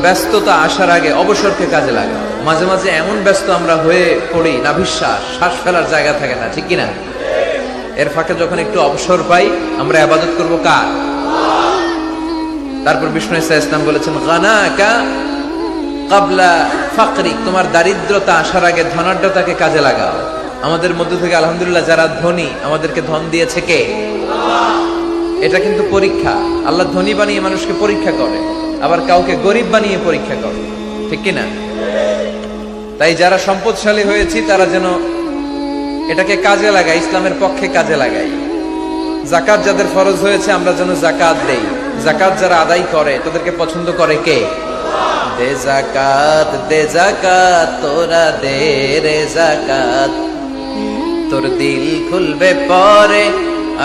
ব্যস্ততা আসার আগে অবসরকে কাজে লাগাও। মাঝে মাঝে এমন ব্যস্ত আমরা হয়ে পড়ি, নাভিশ্বাস, শ্বাস ফেলার জায়গা থাকে না, ঠিক কিনা? এর ফাঁকে যখন একটু অবসর পাই আমরা ইবাদত করব কার? তারপর বিষ্ণু ঈসা ইসলাম বলেছেন, গানাকা ক্বাবলা ফাকরিক, তোমার দারিদ্রতা আসার আগে ধনাঢ্যতাকে কাজে লাগাও। আমাদের মধ্য থেকে আলহামদুলিল্লাহ যারা ধনী, আমাদেরকে ধন দিয়েছে কে? এটা কিন্তু পরীক্ষা। আল্লাহ ধনী বানিয়ে মানুষকে পরীক্ষা করে, আবার কাউকে গরিব বানিয়ে পরীক্ষা করে, ঠিক কিনা? তাই যারা সম্পদশালী হয়েছি তারা যেন এটাকে কাজে লাগাই, ইসলামের পক্ষে কাজে লাগাই। যাকাত যাদের ফরজ হয়েছে আমরা যেন যাকাত দেই। যাকাত যারা আদায় করে তাদেরকে পছন্দ করে কে? দে যাকাত, দে যাকাত, তোরা দে রে যাকাত, তোর দিল খুলবে পরে,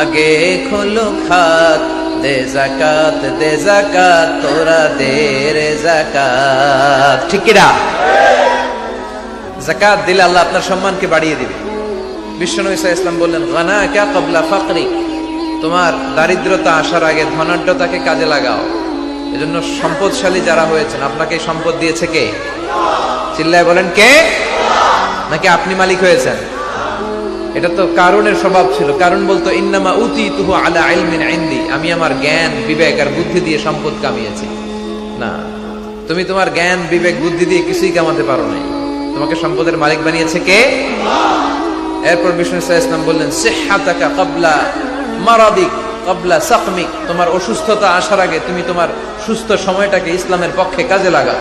আগে খুলো খাত। দে যাকাত, দে যাকাত, তোরা দে রে যাকাত, ঠিক কিনা? যাকাত দিলে আল্লাহ আপনার সম্মানকে বাড়িয়ে দিবে। বিশ্বনবী সাল্লাল্লাহু আলাইহি ওয়াসাল্লাম বললেন, গানাকা ক্বাবলা ফাকরিক, তোমার দারিদ্রতা আসার আগে ধনাঢ্যতাকে কাজে লাগাও। এজন্য সম্পদশালী যারা হয়েছেন, আপনাকে সম্পদ দিয়েছে কে? চিল্লায় বলেন কে? নাকি আপনি মালিক হয়েছেন? এটা তো কারুনের স্বভাব ছিল। কারণ বলতো, ইন্নামা উতীতুহু আলা ইলমিন ইনদি, আমি আমার জ্ঞান বিবেক আর বুদ্ধি দিয়ে সম্পদ কামিয়েছি। না, তুমি তোমার জ্ঞান বিবেক বুদ্ধি দিয়ে কিছুই কামাতে পারো নাই। তোমাকে সম্পদের মালিক বানিয়েছে কে? এরপর বিষ্ণু সাল্লাল্লাহু আলাইহি ওয়াসাল্লাম বললেন, সিহহাতাকা ক্বাবলা মারাদিক ক্বাবলা সাকমিক, তোমার অসুস্থতা আসার আগে তুমি তোমার সুস্থ সময়টাকে ইসলামের পক্ষে কাজে লাগাও।